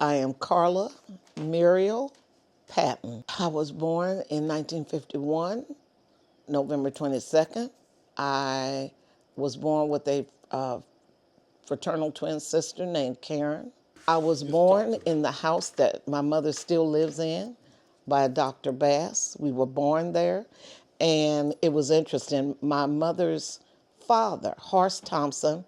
I am Karla Muriel Patton. I was born in 1951, November 22nd. I was born with a fraternal twin sister named Karen. I was born in the house that my mother still lives in by Dr. Bass. We were born there. And it was interesting. My mother's father, Horace Thompson,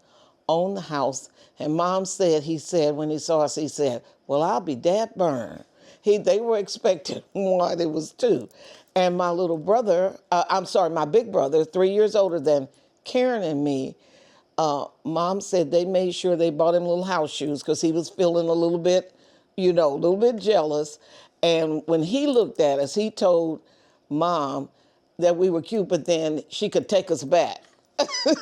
owned the house. And Mom said, he said, when he saw us, he said, well, I'll be dad burned. They were expecting one, it was two. And my little brother, my big brother, 3 years older than Karen and me, Mom said they made sure they bought him little house shoes because he was feeling a little bit, a little bit jealous. And when he looked at us, he told Mom that we were cute, but then she could take us back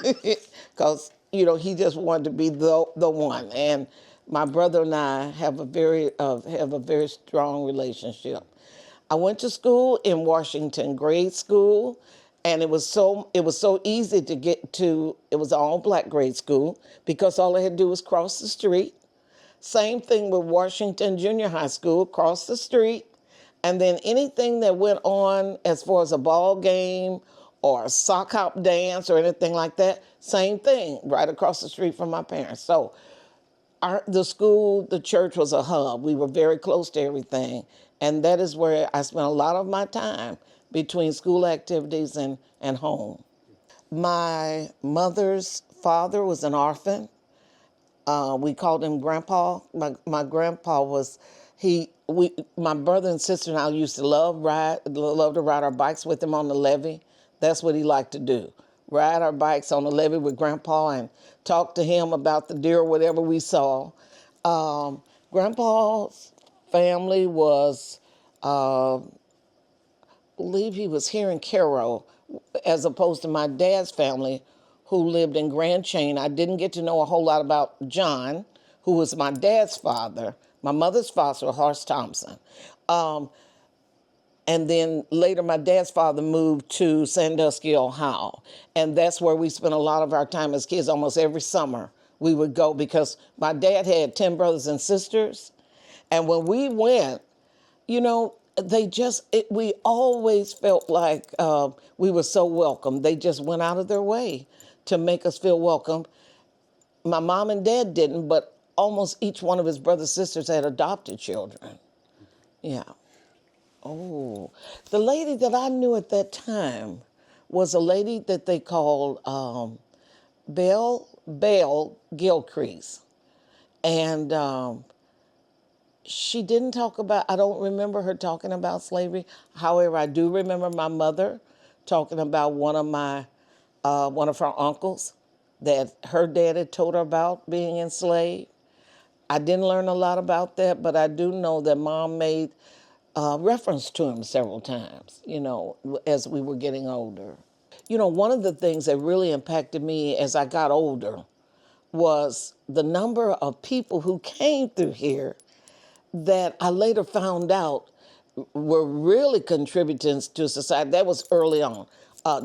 because, he just wanted to be the one. And my brother and I have a very strong relationship. I went to school in Washington, grade school, and it was so easy to get to. It was an all-black grade school because all I had to do was cross the street. Same thing with Washington Junior High School, cross the street, and then anything that went on as far as a ball game or a sock hop dance or anything like that, same thing, right across the street from my parents. So the church was a hub. We were very close to everything. And that is where I spent a lot of my time between school activities and home. My mother's father was an orphan. We called him Grandpa. My grandpa was, my brother and sister and I used to love to ride our bikes with him on the levee. That's what he liked to do. Ride our bikes on the levee with Grandpa and talk to him about the deer or whatever we saw. Grandpa's family was, I believe he was here in Cairo, as opposed to my dad's family, who lived in Grand Chain. I didn't get to know a whole lot about John, who was my dad's father. My mother's father was Horace Thompson. And then later, my dad's father moved to Sandusky, Ohio. And that's where we spent a lot of our time as kids. Almost every summer we would go because my dad had 10 brothers and sisters. And when we went, we always felt like we were so welcome. They just went out of their way to make us feel welcome. My mom and dad didn't, but almost each one of his brothers and sisters had adopted children. Yeah. Oh, the lady that I knew at that time was a lady that they called Belle Gilcrease. And she didn't talk about, I don't remember her talking about slavery. However, I do remember my mother talking about one of her uncles that her dad had told her about being enslaved. I didn't learn a lot about that, but I do know that Mom made reference to him several times, as we were getting older. One of the things that really impacted me as I got older was the number of people who came through here that I later found out were really contributing to society. That was early on.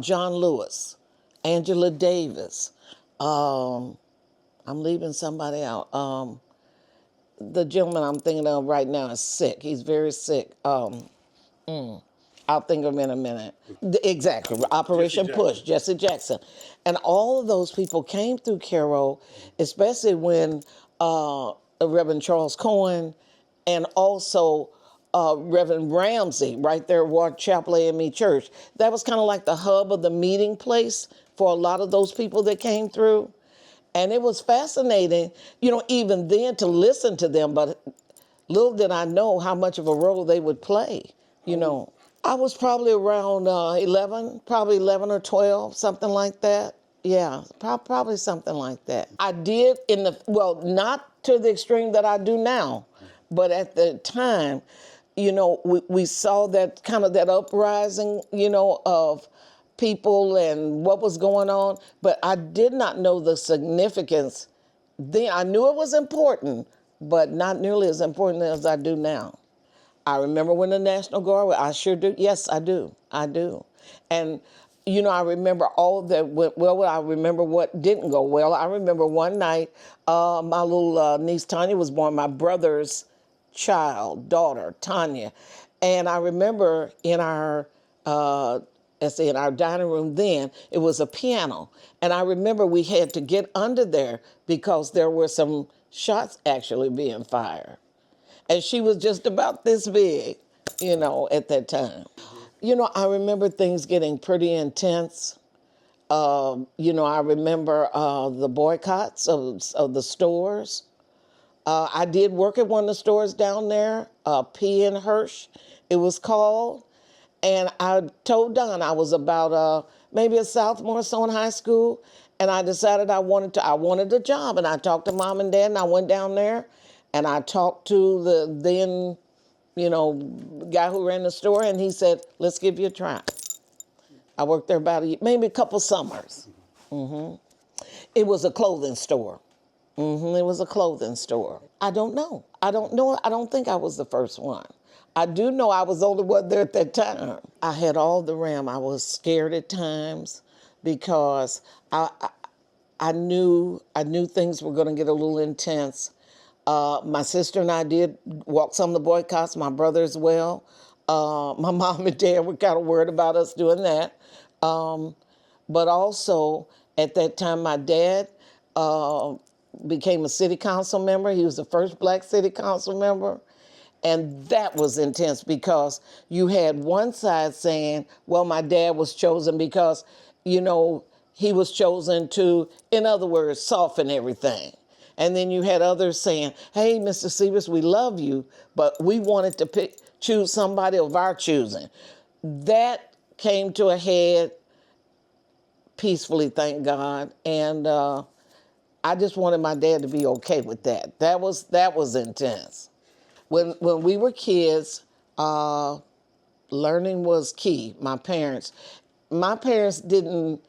John Lewis, Angela Davis. I'm leaving somebody out. The gentleman I'm thinking of right now is sick. He's very sick. I'll think of him in a minute. Exactly. Operation Push, Jesse Jackson. And all of those people came through Cairo, especially when Reverend Charles Cohen and also Reverend Ramsey, right there at Ward Chapel AME Church. That was kind of like the hub of the meeting place for a lot of those people that came through. And it was fascinating, even then to listen to them, but little did I know how much of a role they would play, I was probably around 11 or 12, something like that. Yeah, probably something like that. I did not to the extreme that I do now, but at the time, we saw that kind of that uprising, of people and what was going on, but I did not know the significance then. I knew it was important, but not nearly as important as I do now. I remember when the National Guard, I sure do. Yes, I do. And, I remember all that went well. I remember what didn't go well. I remember one night, my little niece Tanya was born. My brother's daughter, Tanya. And I remember in our, in our dining room then, it was a piano. And I remember we had to get under there because there were some shots actually being fired. And she was just about this big, at that time. I remember things getting pretty intense. I remember the boycotts of the stores. I did work at one of the stores down there, P and Hirsch, it was called. And I told Don I was about maybe a sophomore or so in high school, and I decided I wanted a job. And I talked to mom and dad, and I went down there, and I talked to the then, guy who ran the store, and he said, "Let's give you a try." I worked there about maybe a couple summers. It was a clothing store. It was a clothing store. I don't know. I don't know. I don't think I was the first one. I do know I was the only one there at that time. I had all the RAM. I was scared at times because I knew things were going to get a little intense. My sister and I did walk some of the boycotts, my brother as well. My mom and dad were kind of worried about us doing that. But also, at that time, my dad became a city council member. He was the first black city council member. And that was intense because you had one side saying, well, my dad was chosen because, he was chosen to, in other words, soften everything. And then you had others saying, hey, Mr. Sievers, we love you, but we wanted to choose somebody of our choosing. That came to a head peacefully, thank God. And I just wanted my dad to be okay with that. That was intense. When we were kids, learning was key. My parents didn't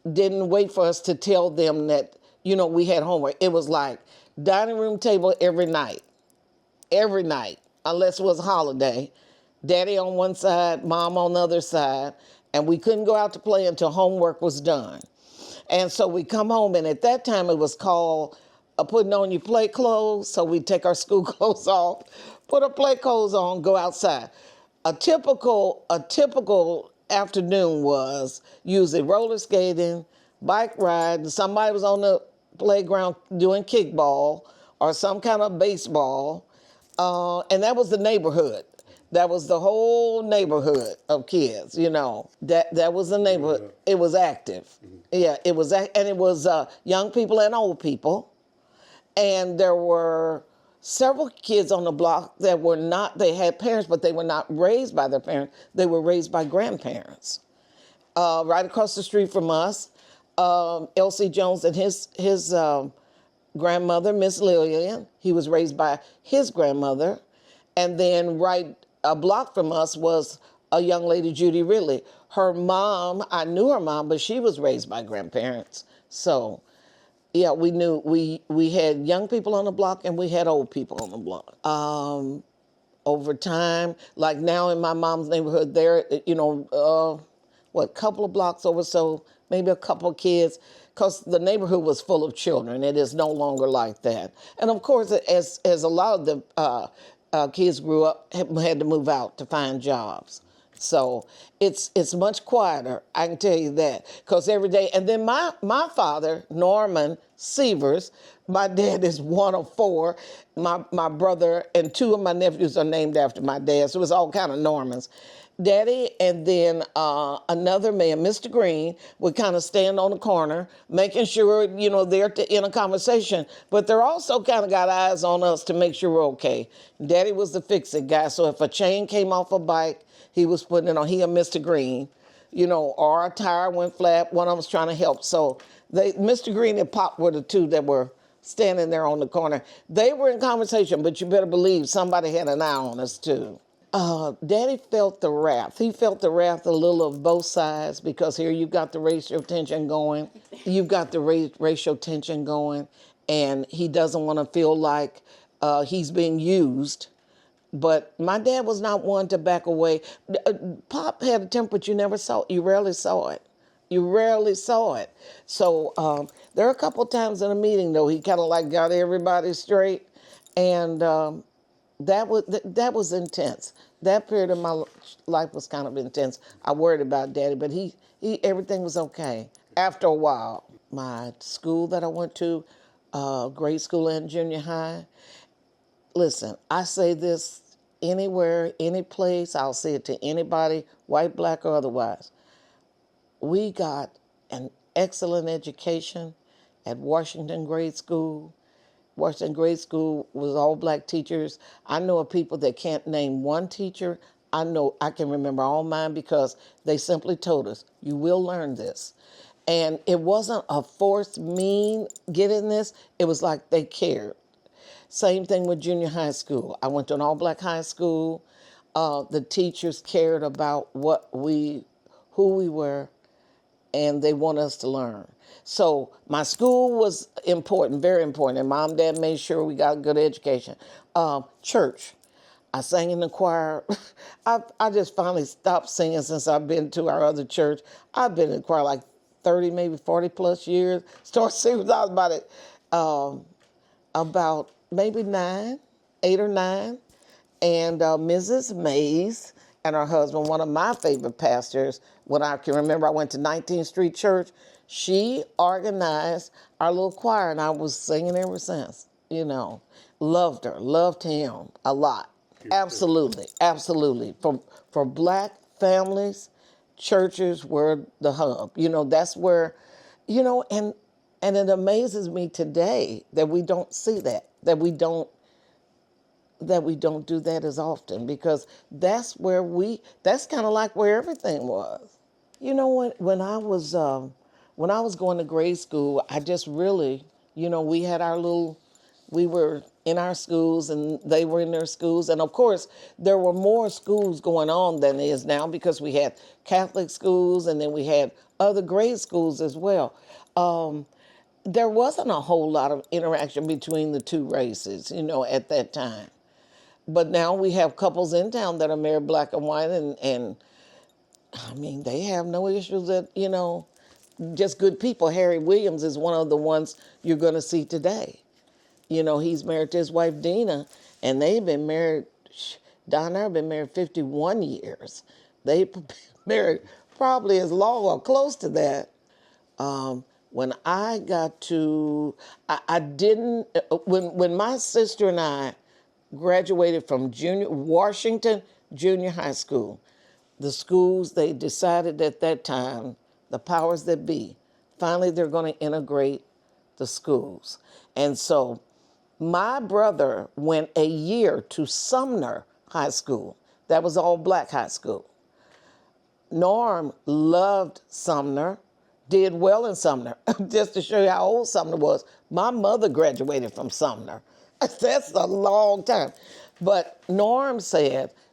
wait for us to tell them that, we had homework. It was like dining room table every night, unless it was a holiday. Daddy on one side, mom on the other side, and we couldn't go out to play until homework was done. And so we come home, and at that time it was called putting on your play clothes. So we take our school clothes off, put our play clothes on, go outside. A typical afternoon was usually roller skating, bike riding. Somebody was on the playground doing kickball or some kind of baseball, and that was the neighborhood. That was the whole neighborhood of kids, That was the neighborhood. It was active. Yeah, it was, and it was young people and old people. And there were several kids on the block that were not, they had parents, but they were not raised by their parents. They were raised by grandparents. Right across the street from us, L.C. Jones and his grandmother, Miss Lillian, he was raised by his grandmother. And then right a block from us was a young lady, Judy Ridley. Her mom, I knew her mom, but she was raised by grandparents. So, yeah, we had young people on the block and we had old people on the block. Over time, like now in my mom's neighborhood, there, couple of blocks over, so maybe a couple of kids, because the neighborhood was full of children. It is no longer like that. And of course, as a lot of the kids grew up, had to move out to find jobs. So it's much quieter, I can tell you that, because every day, and then my father, Norman Sievers, my dad is one of four. My brother and two of my nephews are named after my dad, so it's all kind of Normans. Daddy and then another man, Mr. Green, would kind of stand on the corner, making sure, they're in a conversation, but they're also kind of got eyes on us to make sure we're okay. Daddy was the fix-it guy, so if a chain came off a bike, he was putting it on, he and Mr. Green, or a tire went flat, one of them was trying to help. So Mr. Green and Pop were the two that were standing there on the corner. They were in conversation, but you better believe somebody had an eye on us too. Daddy felt the wrath. He felt the wrath a little of both sides, because here you've got the racial tension going. You've got the racial tension going, and he doesn't want to feel like he's being used. But my dad was not one to back away. Pop had a temper, but you rarely saw it. You rarely saw it. So there are a couple times in a meeting, though, he kind of like got everybody straight. And that was intense. That period of my life was kind of intense. I worried about Daddy, but he everything was okay after a while. My school that I went to, grade school and junior high. Listen, I say this anywhere, any place. I'll say it to anybody, white, black, or otherwise. We got an excellent education at Washington Grade School. Washington Grade School was all black teachers. I know of people that can't name one teacher. I know I can remember all mine because they simply told us, you will learn this. And it wasn't a forced mean getting this. It was like they cared. Same thing with junior high school. I went to an all-black high school. The teachers cared about who we were, and they want us to learn. So my school was important, very important, and mom and dad made sure we got a good education. Church, I sang in the choir. I just finally stopped singing since I've been to our other church. I've been in the choir like 30, maybe 40 plus years. Started singing when I was about maybe 8 or 9. And Mrs. Mays and her husband, one of my favorite pastors, when I can remember I went to 19th Street Church, she organized our little choir, and I was singing ever since, Loved her, loved him a lot. Absolutely, absolutely. For black families, churches were the hub. That's where, and it amazes me today that we don't see that we don't do that as often, because that's kind of like where everything was. You know what? When I was going to grade school, I just really, we were in our schools and they were in their schools. And of course, there were more schools going on than there is now, because we had Catholic schools and then we had other grade schools as well. There wasn't a whole lot of interaction between the two races, at that time. But now we have couples in town that are married black and white, and I mean, they have no issues that, just good people. Harry Williams is one of the ones you're going to see today. He's married to his wife, Dina, and they've been married, Don and I have been married 51 years. They've been married probably as long or close to that. When I got to, I didn't, when my sister and I graduated from Washington Junior High School, the schools, they decided at that time, the powers that be, finally they're going to integrate the schools. And so my brother went a year to Sumner High School. That was all black high school. Norm loved Sumner, did well in Sumner. Just to show you how old Sumner was, my mother graduated from Sumner. That's a long time. But Norm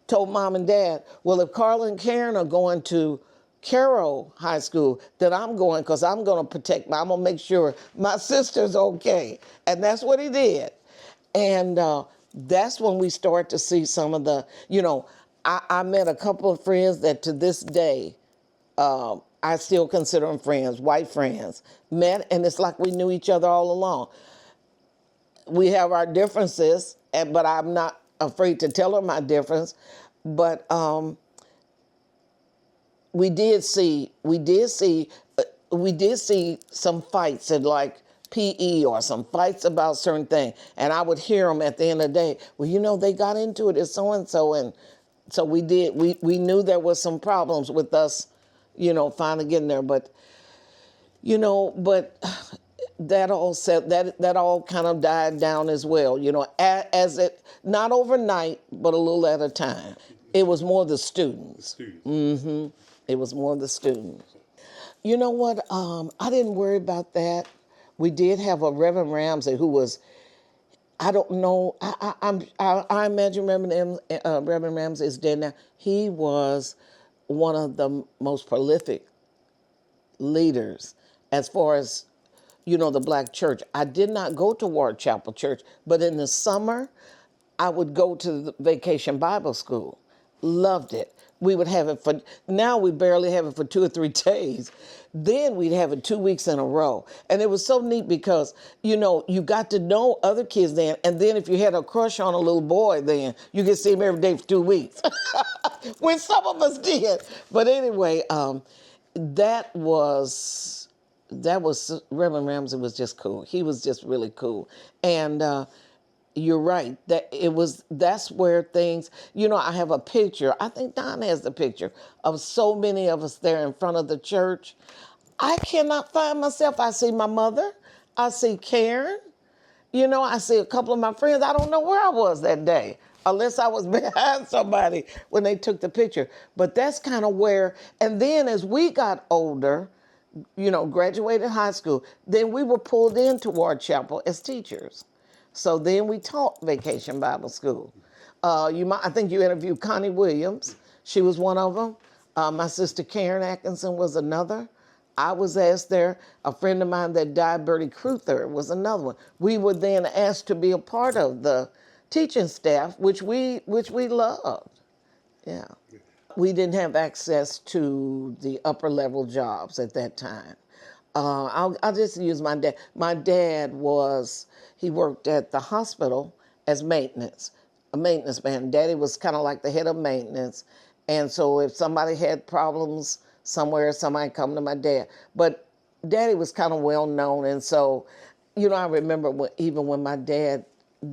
told mom and dad, well, if Karla and Karen are going to Cairo High School, then I'm going, because I'm going to I'm going to make sure my sister's okay. And that's what he did. And that's when we start to see some of the, I met a couple of friends that to this day, I still consider them friends, white friends, met, and it's like we knew each other all along. We have our differences, but I'm not afraid to tell her my difference. But we did see some fights at like PE, or some fights about certain things, and I would hear them at the end of the day. Well, they got into it, it's so and so, and so we knew there was some problems with us, finally getting there, but that all said, that all kind of died down as well, as it, not overnight, but a little at a time. It was more the students. Mm-hmm. It was more the students. You know what? I didn't worry about that. We did have a Reverend Ramsey who was, I don't know, I imagine Reverend Ramsey is dead now. He was one of the most prolific leaders as far as, the black church. I did not go to Ward Chapel Church, but in the summer, I would go to the Vacation Bible School. Loved it. we would have it for, now we barely have it for 2 or 3 days. Then we'd have it 2 weeks in a row. And it was so neat because, you got to know other kids then. And then if you had a crush on a little boy then, you could see him every day for 2 weeks, which some of us did. But anyway, that was Reverend Ramsey was just cool. He was just really cool. And you're right. That's where things, I have a picture. I think Don has the picture of so many of us there in front of the church. I cannot find myself. I see my mother. I see Karen. I see a couple of my friends. I don't know where I was that day, unless I was behind somebody when they took the picture. But that's kind of where, and then as we got older, graduated high school, then we were pulled into our chapel as teachers. So then we taught Vacation Bible School. I think you interviewed Connie Williams. She was one of them. My sister Karen Atkinson was another. I was asked there. A friend of mine that died, Bertie Cruther, was another one. We were then asked to be a part of the teaching staff, which we loved. Yeah. We didn't have access to the upper level jobs at that time. I'll just use my dad. My dad he worked at the hospital as maintenance, a maintenance man. Daddy was kind of like the head of maintenance. And so if somebody had problems somewhere, somebody come to my dad. But Daddy was kind of well known. And so, I remember even when my dad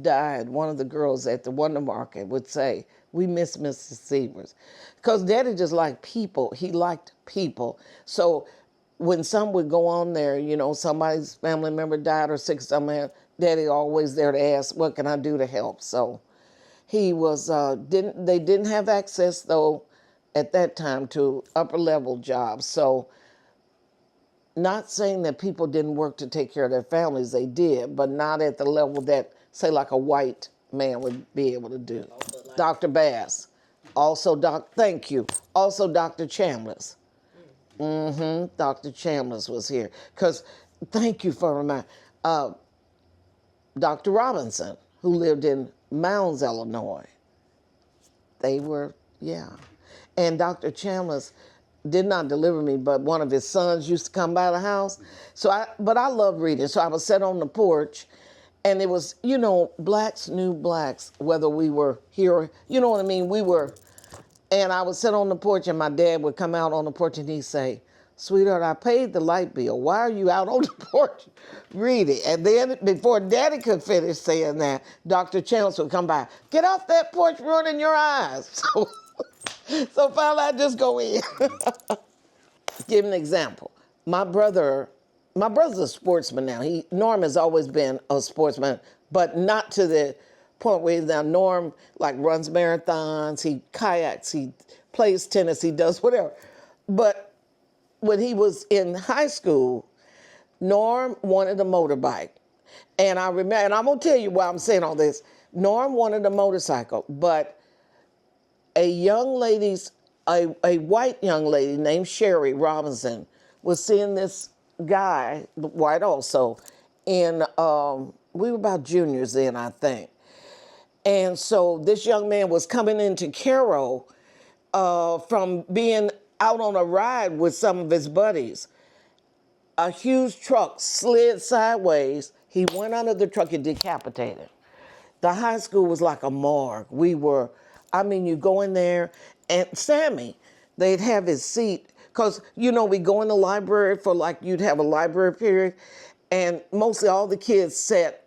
died, one of the girls at the Wonder Market would say, "We miss Mr. Severs." Because Daddy just liked people. He liked people. So when some would go on there, somebody's family member died or sick, Daddy always there to ask, "What can I do to help?" So he was, they didn't have access though at that time to upper level jobs. So not saying that people didn't work to take care of their families, they did, but not at the level that, say, like a white man would be able to do. Dr. Bass, also thank you, also Dr. Chambliss. Dr. Chambliss was here. Because, thank you for reminding, Dr. Robinson, who lived in Mounds, Illinois. They were, yeah. And Dr. Chambliss did not deliver me, but one of his sons used to come by the house. But I love reading. So I would sit on the porch, and it was, blacks knew blacks, whether we were here, you know what I mean? And I would sit on the porch, and my dad would come out on the porch, and he'd say, "Sweetheart, I paid the light bill. Why are you out on the porch reading?" And then before Daddy could finish saying that, Dr. Chambliss would come by. "Get off that porch, ruining your eyes." So finally, I just go in. Give an example. My brother's a sportsman now. Norm has always been a sportsman, but not to the point where now Norm runs marathons, he kayaks, he plays tennis, he does whatever. But when he was in high school, Norm wanted a motorbike. And I remember, and I'm gonna tell you why I'm saying all this. Norm wanted a motorcycle, but a white young lady named Sherry Robinson was seeing this guy, white also, and we were about juniors then, I think. And so this young man was coming into Cairo from being out on a ride with some of his buddies. A huge truck slid sideways. He went under the truck and decapitated. The high school was like a morgue. You go in there, and Sammy, they'd have his seat, because, we go in the library for you'd have a library period, and mostly all the kids sat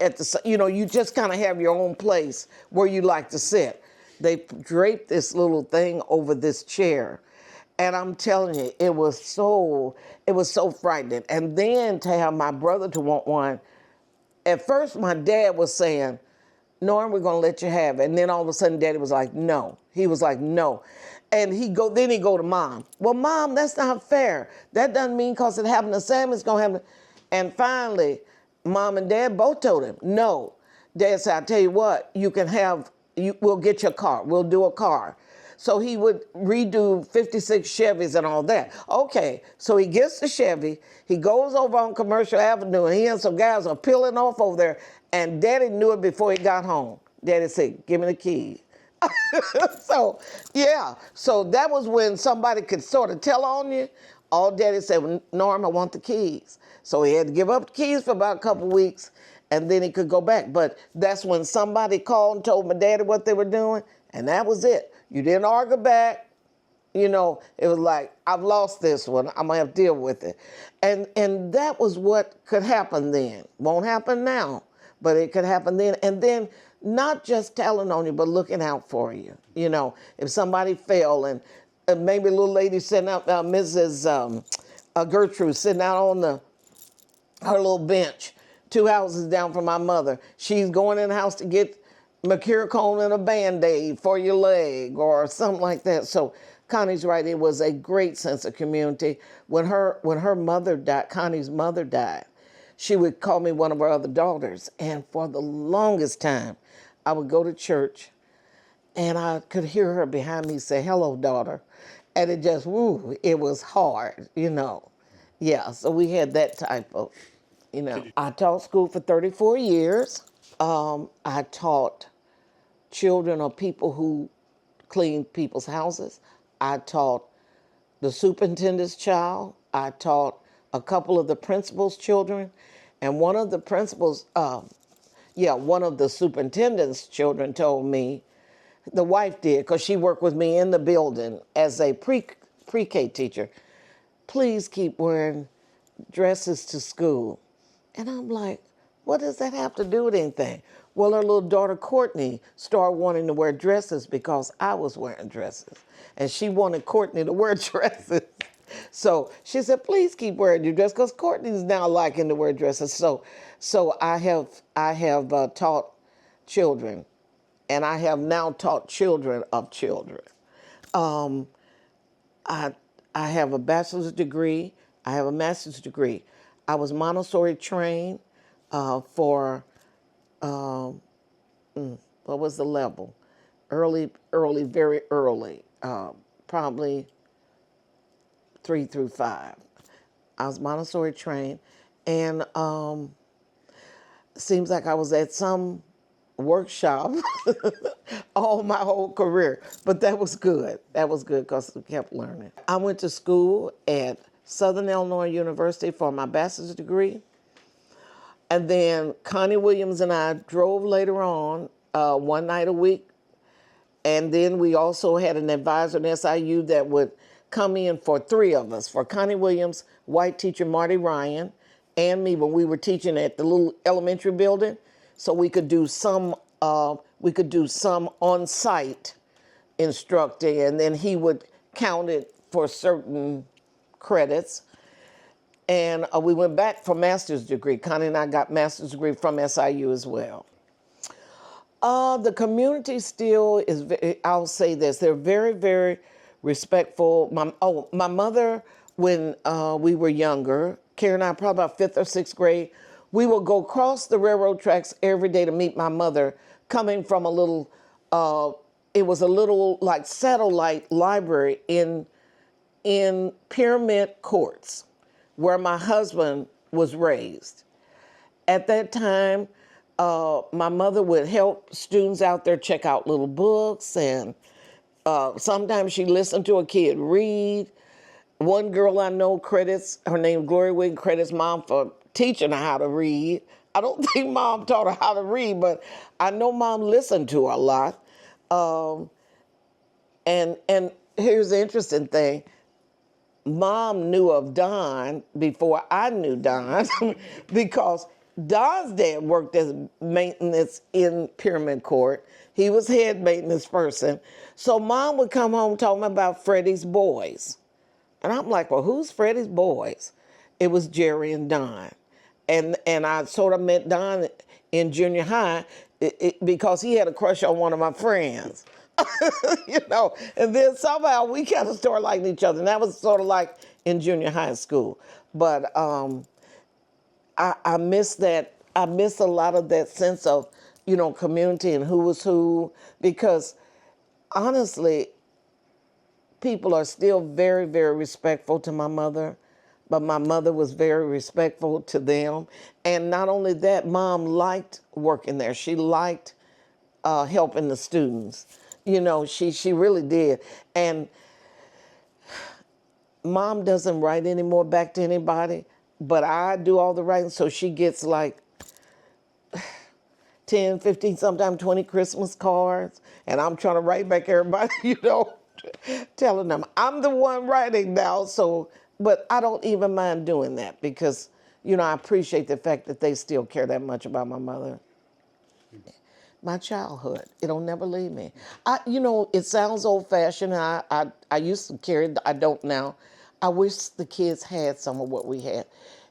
at you just kind of have your own place where you like to sit. They draped this little thing over this chair. And I'm telling you, it was so frightening. And then to have my brother to want one, at first my dad was saying, "Norm, we're going to let you have it." And then all of a sudden, Daddy was like, "No." He was like, "No." And then he'd go to Mom. "Well, Mom, that's not fair. That doesn't mean because it happened to Sam, it's going to happen." And finally, Mom and Dad both told him, "No." Dad said, "I'll tell you what, we'll get you a car. We'll do a car." So he would redo 56 Chevys and all that. Okay, so he gets the Chevy. He goes over on Commercial Avenue, and he and some guys are peeling off over there. And Daddy knew it before he got home. Daddy said, "Give me the keys." So, yeah. So that was when somebody could sort of tell on you. All daddy said, well, Norm, I want the keys. So he had to give up the keys for about a couple weeks and then he could go back. But that's when somebody called and told my daddy what they were doing. And that was it. You didn't argue back. You know, it was like, I've lost this one. I'm going to have to deal with it. And that was what could happen then. Won't happen now, but it could happen then. And then not just telling on you, but looking out for you. You know, if somebody fell and maybe a little lady sitting out, Mrs. Gertrude sitting out on her little bench, 2 houses down from my mother. She's going in the house to get mercurochrome and a Band-Aid for your leg or something like that. So Connie's right. It was a great sense of community. When her mother died, Connie's mother died, she would call me one of her other daughters. And for the longest time, I would go to church and I could hear her behind me say, hello, daughter. And it just, woo, it was hard, you know. Yeah, so we had that type of, you know. I taught school for 34 years. I taught children or people who cleaned people's houses. I taught the superintendent's child. I taught a couple of the principal's children. And one of the principal's, one of the superintendent's children told me, the wife did, because she worked with me in the building as a pre-K teacher, please keep wearing dresses to school. And I'm like, what does that have to do with anything? Well, her little daughter, Courtney, started wanting to wear dresses because I was wearing dresses. And she wanted Courtney to wear dresses. So she said, please keep wearing your dress, because Courtney's now liking to wear dresses. So I have taught children, and I have now taught children of children. I have a bachelor's degree. I have a master's degree. I was Montessori trained for, what was the level? Early, very early, probably 3 through 5. I was Montessori trained, and seems like I was at some workshop all my whole career, but that was good. That was good because we kept learning. I went to school at Southern Illinois University for my bachelor's degree. And then Connie Williams and I drove later on, one night a week. And then we also had an advisor in SIU that would come in for 3 of us, for Connie Williams, white teacher Marty Ryan, and me when we were teaching at the little elementary building. So we could do some on-site instructing, and then he would count it for certain credits. And we went back for master's degree. Connie and I got master's degree from SIU as well. The community still is, I'll say this, they're very, very respectful. My mother, when we were younger, Karen and I, probably about 5th or 6th grade, we would go across the railroad tracks every day to meet my mother, coming from a little, it was a little like satellite library in Pyramid Courts, where my husband was raised. At that time, my mother would help students out there check out little books, and sometimes she listened to a kid read. One girl I know credits, her name Gloria Wigg, credits Mom for teaching her how to read. I don't think Mom taught her how to read, but I know Mom listened to her a lot. And here's the interesting thing. Mom knew of Don before I knew Don because Don's dad worked as maintenance in Pyramid Court. He was head maintenance person. So Mom would come home talking about Freddie's boys. And I'm like, well, who's Freddie's boys? It was Jerry and Don. And I sort of met Don in junior high because he had a crush on one of my friends. You know, and then somehow we kind of started liking each other. And that was sort of like in junior high school. But I miss that. I miss a lot of that sense of, you know, community and who was who, because honestly, people are still very, very respectful to my mother, but my mother was very respectful to them. And not only that, Mom liked working there. She liked helping the students. You know, she really did. And mom doesn't write anymore back to anybody, but I do all the writing, so she gets like 10, 15, sometimes 20 Christmas cards, and I'm trying to write back everybody, you know, telling them I'm the one writing now. So, but I don't even mind doing that because, you know, I appreciate the fact that they still care that much about my mother. My childhood, it'll never leave me. You know, it sounds old fashioned. I used to carry it, I don't now. I wish the kids had some of what we had.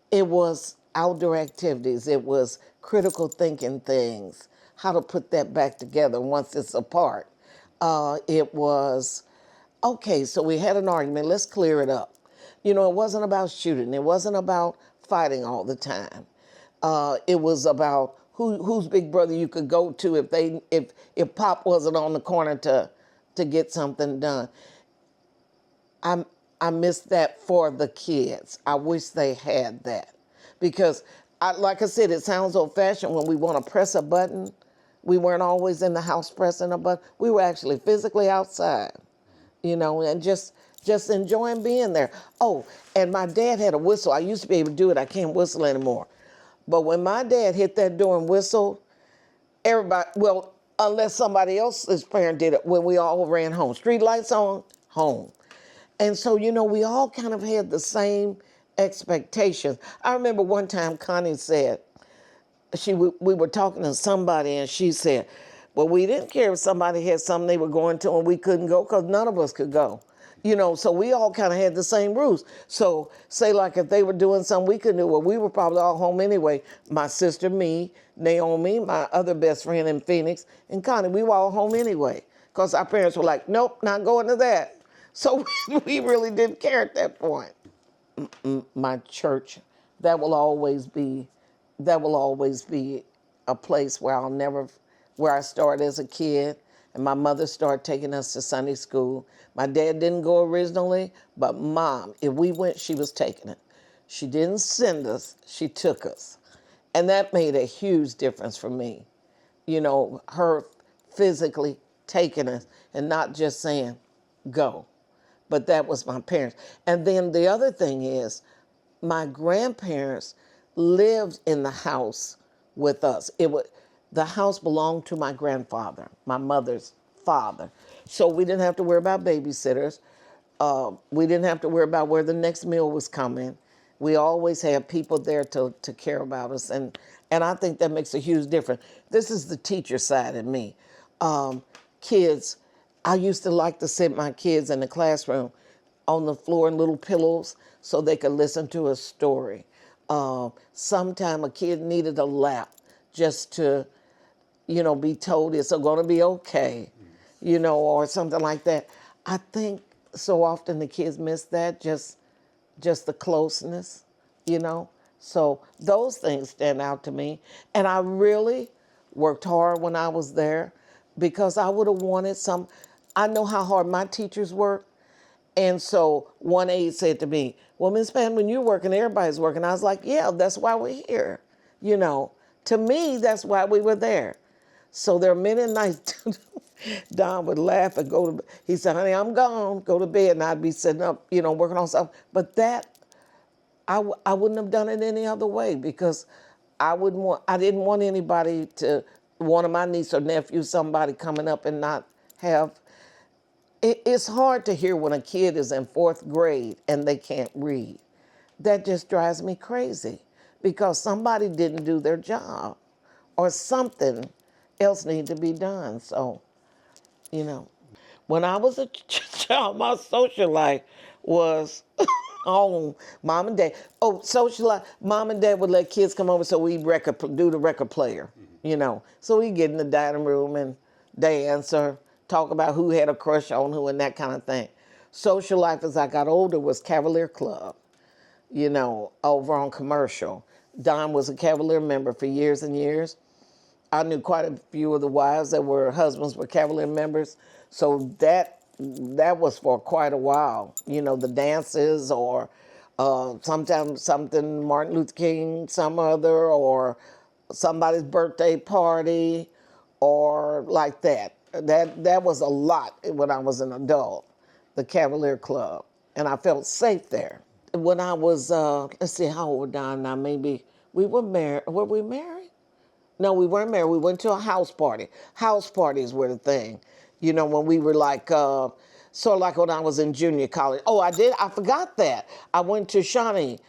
It was outdoor activities. It was critical thinking things, how to put that back together once it's apart. It was, okay, so we had an argument, let's clear it up. You know, it wasn't about shooting. It wasn't about fighting all the time. It was about whose big brother you could go to if Pop wasn't on the corner to get something done. I I miss that for the kids. I wish they had that because, like I said, it sounds old fashioned when we want to press a button. We weren't always in the house pressing a button. We were actually physically outside, you know, and just enjoying being there. Oh, and my dad had a whistle. I used to be able to do it. I can't whistle anymore. But when my dad hit that door and whistled, everybody, well, unless somebody else's parent did it, when we all ran home. Street lights on, home. And so, you know, we all kind of had the same expectations. I remember one time Connie said, we were talking to somebody and she said, well, we didn't care if somebody had something they were going to and we couldn't go because none of us could go. You know, so we all kind of had the same rules. So say like if they were doing something we couldn't do, well, we were probably all home anyway. My sister, me, Naomi, my other best friend in Phoenix, and Connie, we were all home anyway because our parents were like, nope, not going to that. So we really didn't care at that point. My church, that will always be a place where where I started as a kid, and my mother started taking us to Sunday school. My dad didn't go originally, but Mom, if we went, she was taking it. She didn't send us, she took us. And that made a huge difference for me. You know, her physically taking us and not just saying, go. But that was my parents. And then the other thing is, my grandparents lived in the house with us. The house belonged to my grandfather, my mother's father. So we didn't have to worry about babysitters. We didn't have to worry about where the next meal was coming. We always had people there to care about us. And I think that makes a huge difference. This is the teacher side of me. Kids, I used to like to sit my kids in the classroom on the floor in little pillows so they could listen to a story. Sometime a kid needed a lap just to, you know, be told it's going to be okay, you know, or something like that. I think so often the kids miss that, just the closeness, you know. So those things stand out to me. And I really worked hard when I was there because I would have wanted I know how hard my teachers work. And so one aide said to me, well, Miss Patton, when you're working, everybody's working. I was like, yeah, that's why we're here. You know, to me, that's why we were there. So there are many nights Don would laugh and he said, honey, I'm gone, go to bed. And I'd be sitting up, you know, working on something. But I wouldn't have done it any other way because I didn't want anybody one of my niece or nephew, somebody coming up and not have. It's hard to hear when a kid is in 4th grade and they can't read. That just drives me crazy because somebody didn't do their job or something else needed to be done. So, you know, when I was a child, my social life was home, mom and dad. Oh, social life, mom and dad would let kids come over so we'd do the record player, you know. So we'd get in the dining room and dance or talk about who had a crush on who and that kind of thing. Social life as I got older was Cavalier Club, you know, over on Commercial. Don was a Cavalier member for years and years. I knew quite a few of the wives that were husbands were Cavalier members. So that was for quite a while. You know, the dances or sometimes something Martin Luther King, some other, or somebody's birthday party or like that. That was a lot when I was an adult, the Cavalier Club, and I felt safe there. When I was, let's see, how old was I now? Maybe we were married. Were we married? No, we weren't married. We went to a house party. House parties were the thing. When we were like, sort of like when I was in junior college. Oh, I forgot that. I went to Shawnee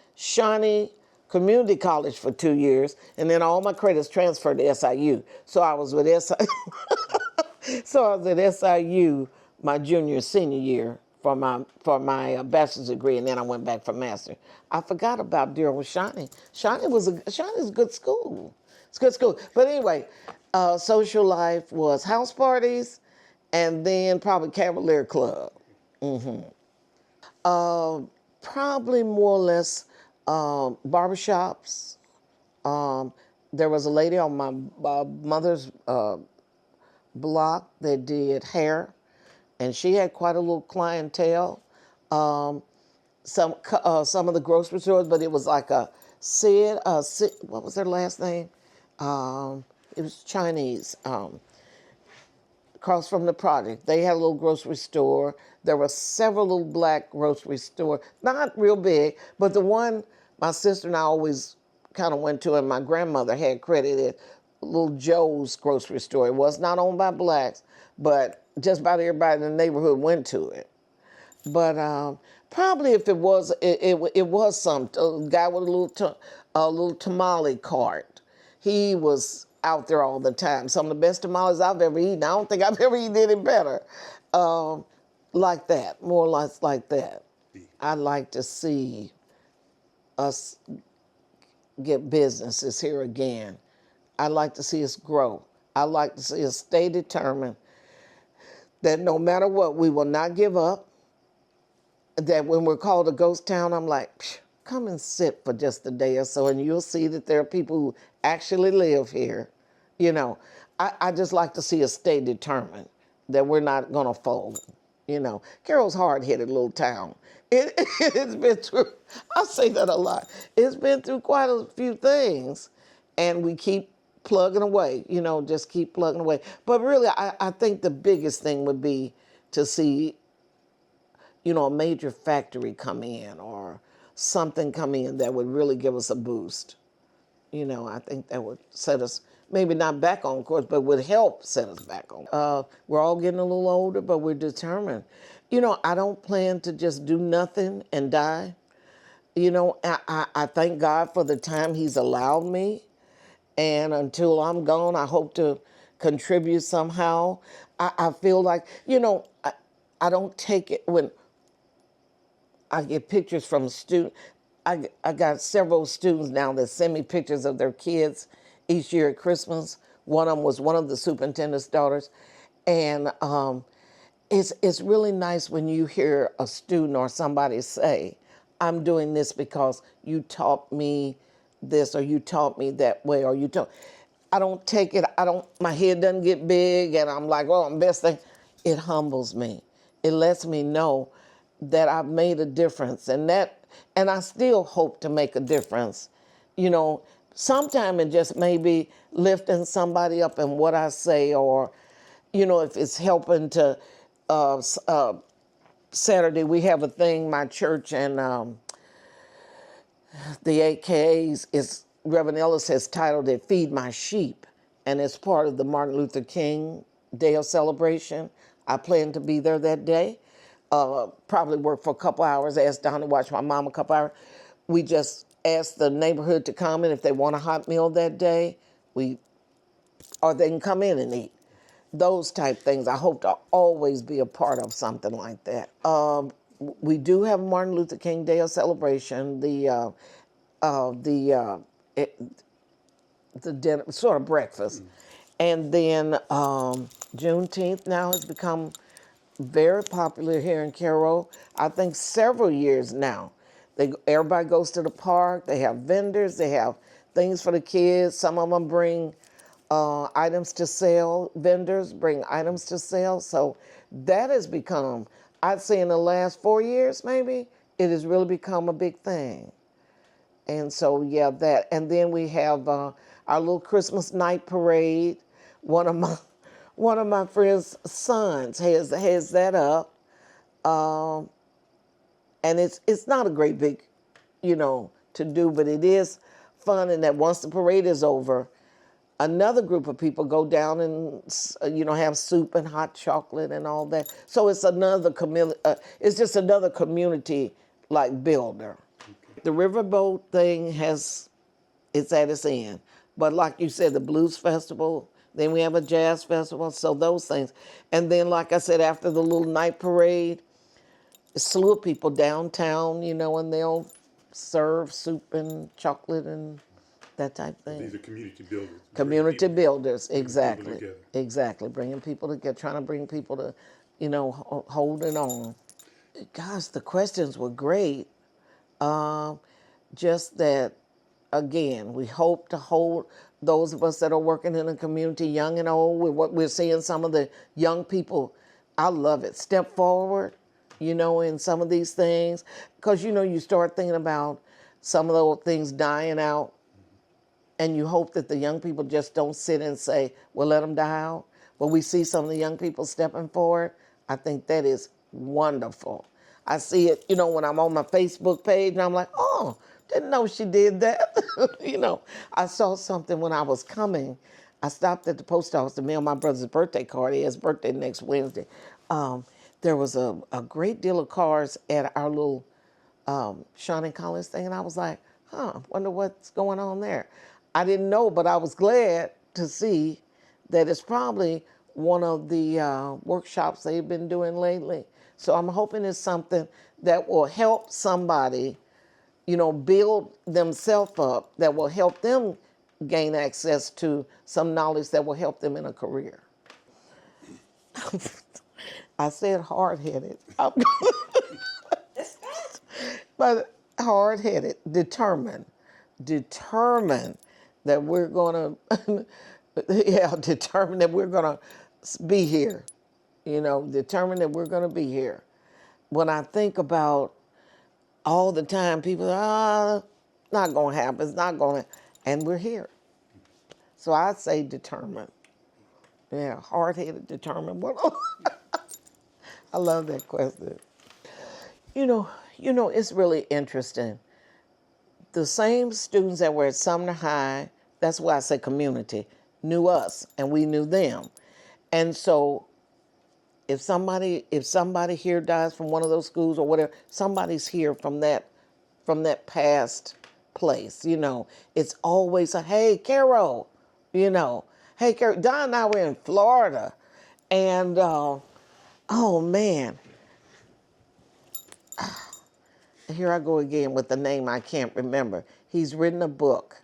Community College for 2 years, and then all my credits transferred to SIU. So I was with SIU. So I was at SIU my senior year for my bachelor's degree, and then I went back for master. I forgot about Daryl with Shawnee. Shawnee's a good school. It's a good school. But anyway, social life was house parties, and then probably Cavalier Club. Probably more or less barbershops. There was a lady on my mother's block that did hair, and she had quite a little clientele. Some of the grocery stores, but it was like what was their last name? It was Chinese. Across from the project, they had a little grocery store. There were several little black grocery stores, not real big, but the one my sister and I always kind of went to, and my grandmother had credited, Little Joe's grocery store. It was not owned by blacks, but just about everybody in the neighborhood went to it. But probably if it was, it was some guy with a little tamale cart. He was out there all the time. Some of the best tamales I've ever eaten. I don't think I've ever eaten any better. Like that, more or less like that. I'd like to see us get businesses here again. I'd like to see us grow. I'd like to see us stay determined that no matter what, we will not give up. That when we're called a ghost town, I'm like, come and sit for just a day or so, and you'll see that there are people who actually live here. I just like to see us stay determined that we're not going to fold. Carroll's a hard-headed little town. It's been through, I say that a lot, it's been through quite a few things, and we keep plugging away, just keep plugging away. But really, I think the biggest thing would be to see, a major factory come in or something come in that would really give us a boost. I think that would set us, maybe not back on course, but would help set us back on. We're all getting a little older, but we're determined. I don't plan to just do nothing and die. I thank God for the time He's allowed me. And until I'm gone, I hope to contribute somehow. I feel like, I don't take it when I get pictures from students. I got several students now that send me pictures of their kids each year at Christmas. One of them was one of the superintendent's daughters. And it's really nice when you hear a student or somebody say, I'm doing this because you taught me this, or you taught me that way, or I don't take it, my head doesn't get big and I'm like, oh, I'm best thing. It humbles me. It lets me know that I've made a difference, and I still hope to make a difference. Sometime it just maybe lifting somebody up in what I say, or, if it's helping to, Saturday we have a thing, my church and the AKAs, is Reverend Ellis has titled it Feed My Sheep, and it's part of the Martin Luther King Day of Celebration. I plan to be there that day. Probably work for a couple hours, ask Don to watch my mom a couple hours. We just ask the neighborhood to come in if they want a hot meal that day, or they can come in and eat. Those type things. I hope to always be a part of something like that. We do have Martin Luther King Day of Celebration, the dinner, sort of breakfast. And then Juneteenth now has become very popular here in Cairo. I think several years now. Everybody goes to the park. They have vendors. They have things for the kids. Some of them bring items to sell. Vendors bring items to sell. So that has become, I'd say in the last 4 years maybe, it has really become a big thing. And so, yeah, that. And then we have our little Christmas night parade. One of one of my friend's sons has that up, um, and it's not a great big, to do, but it is fun. And that once the parade is over, another group of people go down and have soup and hot chocolate and all that. So it's another community. It's just another community like builder. The riverboat thing it's at its end. But like you said, the blues festival, then we have a jazz festival, so those things. And then, like I said, after the little night parade, a slew of people downtown, and they'll serve soup and chocolate and that type of thing. These are community builders. Community builders, exactly. People Exactly. Bringing people together, trying to bring people to, holding on. Gosh, the questions were great. Just that, again, we hope to hold those of us that are working in the community, young and old, with what we're seeing some of the young people. I love it. Step forward, in some of these things. Because, you start thinking about some of those things dying out, and you hope that the young people just don't sit and say, well, let them die out. But we see some of the young people stepping forward. I think that is wonderful. I see it, when I'm on my Facebook page, and I'm like, oh, didn't know she did that. I saw something when I was coming. I stopped at the post office to mail my brother's birthday card. He has birthday next Wednesday. There was a great deal of cars at our little Shawnee College thing, and I was like, wonder what's going on there. I didn't know, but I was glad to see that it's probably one of the workshops they've been doing lately. So I'm hoping it's something that will help somebody, build themselves up, that will help them gain access to some knowledge that will help them in a career. I said hard-headed. But hard-headed, determined that we're going to, determined that we're going to be here, determined that we're going to be here. When I think about all the time, people are, not going to happen, it's not going to, and we're here. So I say determined. Yeah, hard-headed, determined. I love that question. It's really interesting. The same students that were at Sumner High, that's why I say community, knew us and we knew them. And so if somebody here dies from one of those schools or whatever, somebody's here from that past place, It's always a, hey, Cairo, hey, Cairo. Don and I were in Florida, and oh man, here I go again with the name I can't remember. He's written a book,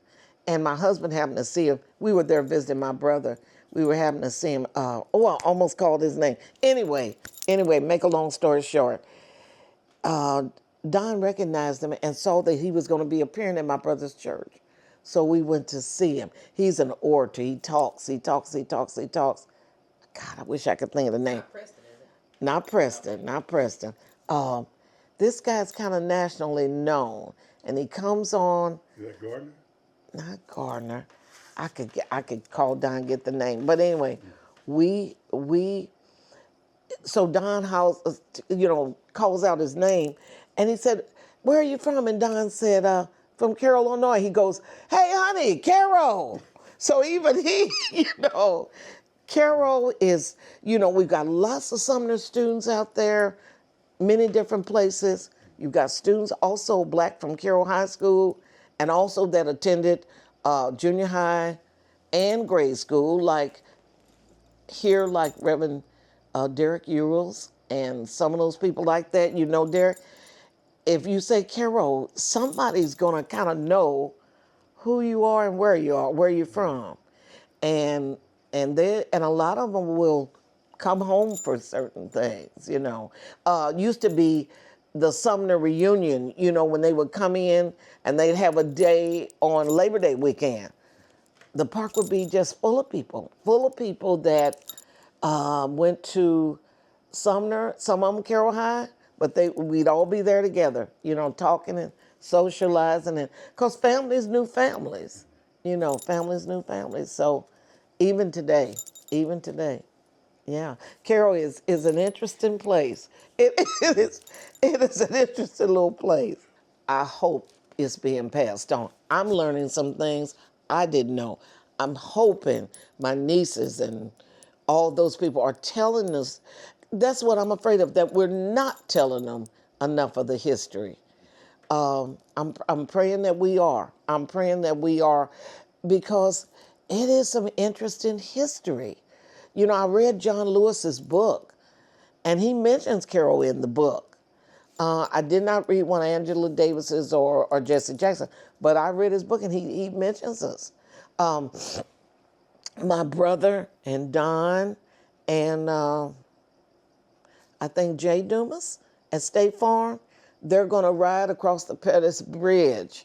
and my husband happened to see him. We were there visiting my brother. We were having to see him. I almost called his name. Anyway, make a long story short, Don recognized him and saw that he was going to be appearing in my brother's church. So we went to see him. He's an orator. He talks. God, I wish I could think of the name. Not Preston, Not Preston. This guy's kind of nationally known, and he comes on. Is that Gardner? Not Gardner. I could call Don and get the name, but anyway, so Don House, calls out his name, and he said, "Where are you from?" And Don said, "From Cairo, Illinois." He goes, "Hey, honey, Cairo." So even he, Cairo is, we've got lots of Sumner students out there, many different places. You've got students also Black from Cairo High School, and also that attended junior high and grade school, like Reverend Derek Urels and some of those people like that. Derek, if you say Cairo, somebody's going to kind of know who you are and where you're from. And a lot of them will come home for certain things, Used to be the Sumner reunion, when they would come in and they'd have a day on Labor Day weekend. The park would be just full of people that went to Sumner, some of them Carroll High, but we'd all be there together, talking and socializing, and because families knew families, families knew families. So even today. Yeah, Cairo is an interesting place. It is an interesting little place. I hope it's being passed on. I'm learning some things I didn't know. I'm hoping my nieces and all those people are telling us. That's what I'm afraid of, that we're not telling them enough of the history. I'm praying that we are. I'm praying that we are, because it is some interesting history. You know, I read John Lewis's book, and he mentions Carol in the book. I did not read one of Angela Davis's or Jesse Jackson, but I read his book, and he mentions us. Um, my brother and Don and I think Jay Dumas at State Farm, they're going to ride across the Pettus Bridge,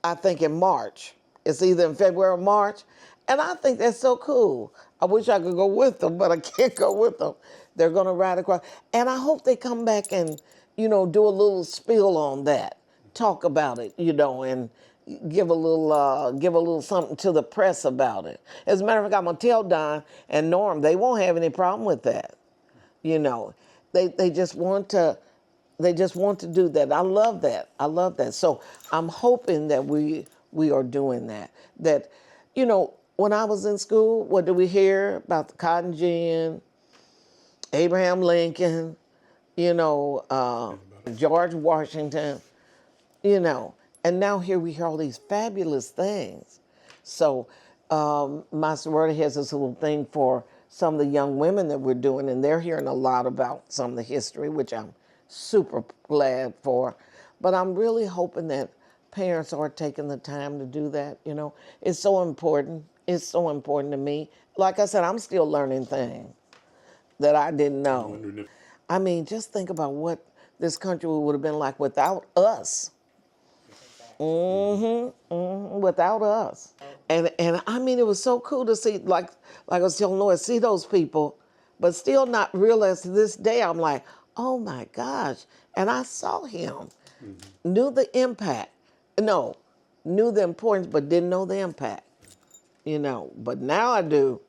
I think in March. It's either in February or March. And I think that's so cool. I wish I could go with them, but I can't go with them. They're going to ride across. And I hope they come back and, do a little spiel on that. Talk about it, and give a little something to the press about it. As a matter of fact, I'm going to tell Don and Norm they won't have any problem with that. You know, they just want to do that. I love that. I love that. So I'm hoping that we are doing that. That, when I was in school, what did we hear about the cotton gin, Abraham Lincoln, George Washington, and now here we hear all these fabulous things. So my sorority has this little thing for some of the young women that we're doing, and they're hearing a lot about some of the history, which I'm super glad for. But I'm really hoping that parents are taking the time to do that. It's so important. It's so important to me. Like I said, I'm still learning things that I didn't know. I mean, just think about what this country would have been like without us. Without us. And I mean, it was so cool to see, like I was telling Lloyd, see those people, but still not realize to this day, I'm like, oh my gosh. And I saw him, knew the impact. No, knew the importance, but didn't know the impact, But now I do.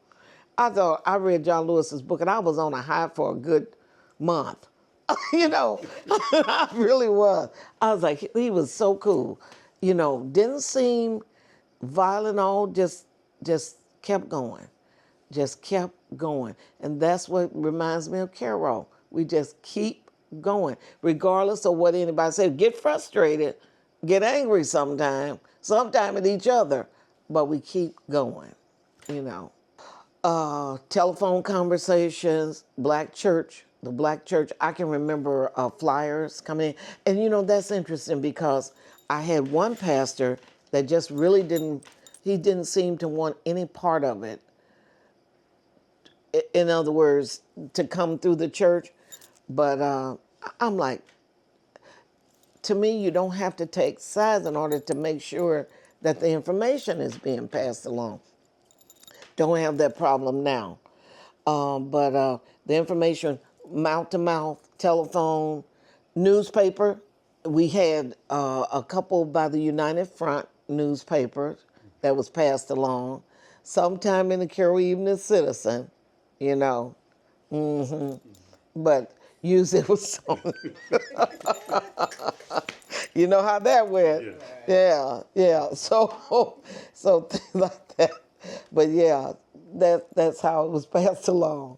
I read John Lewis's book, and I was on a high for a good month. I really was. I was like, he was so cool. Didn't seem violent, all just kept going. Just kept going. And that's what reminds me of Cairo. We just keep going, regardless of what anybody said. Get frustrated, get angry sometime at each other, but we keep going, telephone conversations, the black church. I can remember flyers coming in. And that's interesting because I had one pastor that just really didn't seem to want any part of it. In other words, to come through the church. But I'm like, to me, you don't have to take sides in order to make sure that the information is being passed along. Don't have that problem now. But the information, mouth to mouth, telephone, newspaper. We had a couple by the United Front newspaper that was passed along. Sometime in the Cairo Evening Citizen, But usually it was something. You know how that went. Yeah. So things like that. But yeah, that's how it was passed along.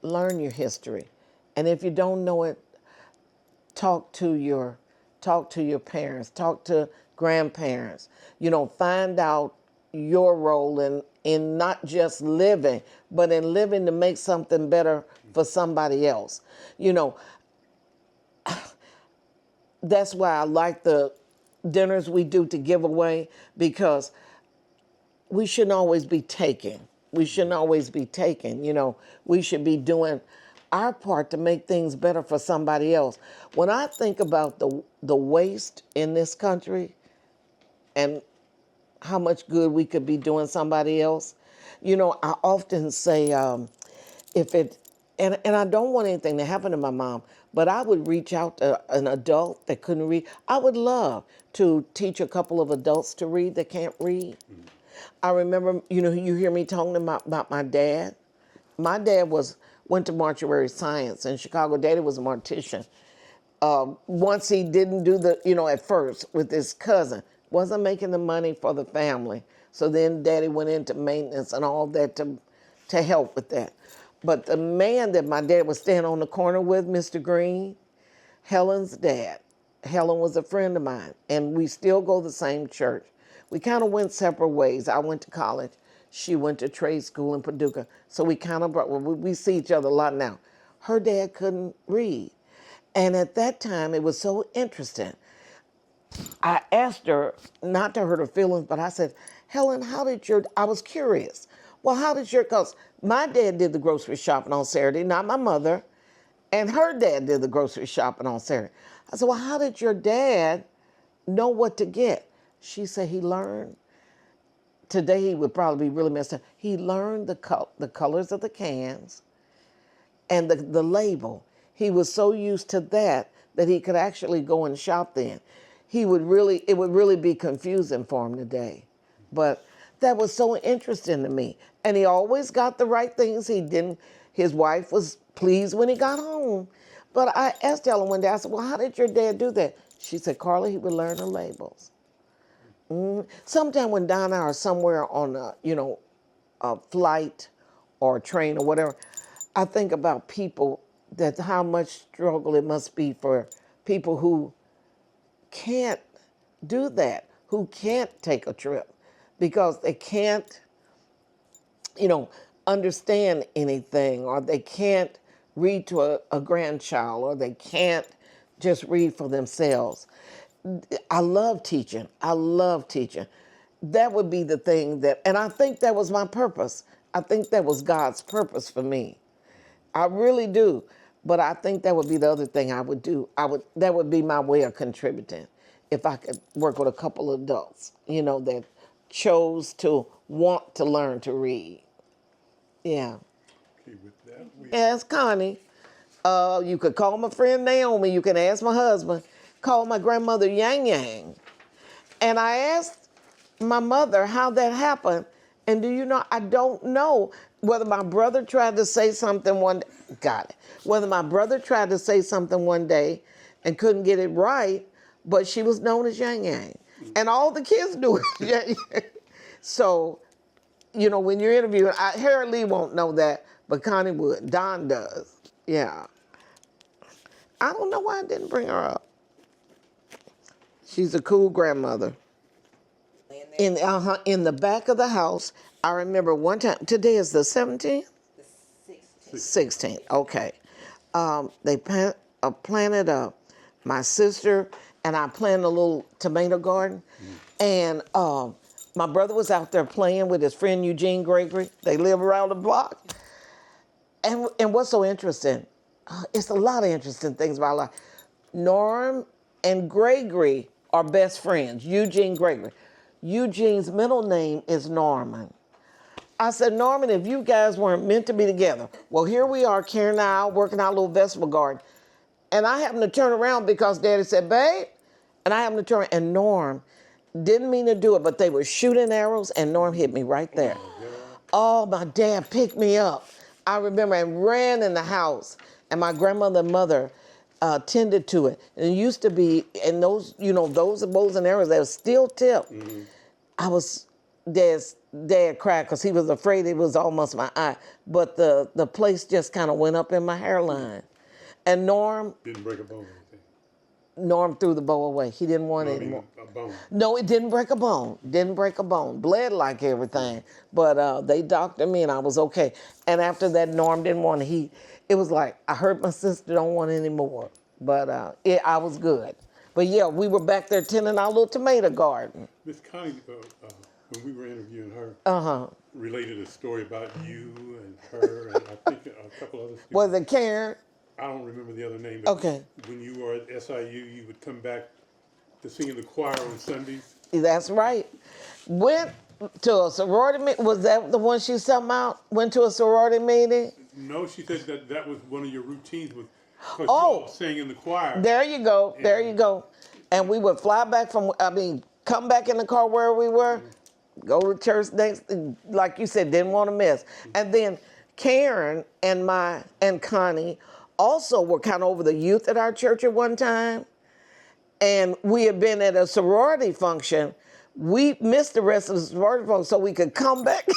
Learn your history, and if you don't know it, talk to your parents, talk to grandparents. Find out your role in not just living, but in living to make something better for somebody else. That's why I like the dinners we do to give away, because we shouldn't always be taking. We shouldn't always be taking. We should be doing our part to make things better for somebody else. When I think about the waste in this country and how much good we could be doing somebody else, I often say, if it, and I don't want anything to happen to my mom, but I would reach out to an adult that couldn't read. I would love to teach a couple of adults to read that can't read. I remember, you hear me talking about my dad. my dad went to mortuary science in Chicago. Daddy was a mortician. Once he didn't do at first with his cousin, wasn't making the money for the family. So then Daddy went into maintenance and all that to help with that. But the man that my dad was staying on the corner with, Mr. Green, Helen's dad. Helen was a friend of mine, and we still go to the same church. We kind of went separate ways. I went to college. She went to trade school in Paducah. So we kind of, we see each other a lot now. Her dad couldn't read. And at that time, it was so interesting. I asked her, not to hurt her feelings, but I said, Helen, I was curious. Well, because my dad did the grocery shopping on Saturday, not my mother, and her dad did the grocery shopping on Saturday. I said, well, how did your dad know what to get? She said he learned. Today he would probably be really messed up. He learned the colors of the cans and the label. He was so used to that he could actually go and shop then. It would really be confusing for him today. But that was so interesting to me. And he always got the right things. His wife was pleased when he got home. But I asked Ellen one day, I said, well, how did your dad do that? She said, Karla, he would learn the labels. Sometime when Don and I are somewhere on a flight or a train or whatever, I think about people, that how much struggle it must be for people who can't do that, who can't take a trip because they can't, understand anything, or they can't read to a grandchild, or they can't just read for themselves. I love teaching. That would be the thing and I think that was my purpose. I think that was God's purpose for me. I really do. But I think that would be the other thing I would do. That would be my way of contributing. If I could work with a couple of adults, that chose to want to learn to read. Yeah. Okay, with that, Ask Connie. You could call my friend Naomi. You can ask my husband. Call my grandmother Yang Yang. And I asked my mother how that happened. And do you know, I don't know whether my brother tried to say something one day. Got it. Whether my brother tried to say something one day and couldn't get it right, but she was known as Yang Yang. And all the kids knew it. Yang Yang. So, when you're interviewing, Harry Lee won't know that, but Connie would. Don does. Yeah. I don't know why I didn't bring her up. She's a cool grandmother. In the back of the house, I remember one time, today is the 17th? The 16th, okay. They planted my sister and I planted a little tomato garden. And my brother was out there playing with his friend Eugene Gregory. They live around the block. And what's so interesting, it's a lot of interesting things about life. Norm and Gregory are best friends, Eugene Gregory. Eugene's middle name is Norman. I said, Norman, if you guys weren't meant to be together, well, here we are, Karen and I, working our little vegetable garden. And I happened to turn around because Daddy said, babe, and I happened to turn, and Norm didn't mean to do it, but they were shooting arrows, and Norm hit me right there. Oh, my dad picked me up. I remember and ran in the house, and my grandmother and mother tended to it. And it used to be, and those bows and arrows, they were steel tipped. Dad cried because he was afraid it was almost my eye. But the place just kind of went up in my hairline. And Norm... Didn't break a bone or anything? Norm threw the bow away. He didn't want it anymore. A bone? No, it didn't break a bone. Didn't break a bone. Bled like everything. But they doctored me and I was okay. And after that, Norm didn't want it. It was like, I hurt my sister, don't want it anymore. But I was good. But yeah, we were back there tending our little tomato garden. Miss Connie, when we were interviewing her, related a story about you and her and I think a couple other students. Was it Karen? I don't remember the other name. But okay. When you were at SIU, you would come back to sing in the choir on Sundays. That's right. Went to a sorority meeting. Was that the one she sent out? Went to a sorority meeting? No, she said that was one of your routines. Because you all sang in the choir. There you go. There you go. And we would fly back come back in the car where we were, go to church next, like you said, didn't want to miss. And then Karen and Connie also were kind of over the youth at our church at one time. And we had been at a sorority function. We missed the rest of the sorority function so we could come back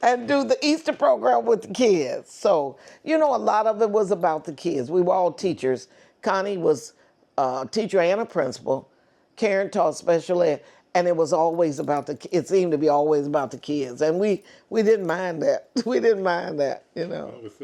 and do the Easter program with the kids. So, a lot of it was about the kids. We were all teachers. Connie was a teacher and a principal. Karen taught special ed. And it was always about it seemed to be always about the kids. And we didn't mind that. We didn't mind that, Well, it's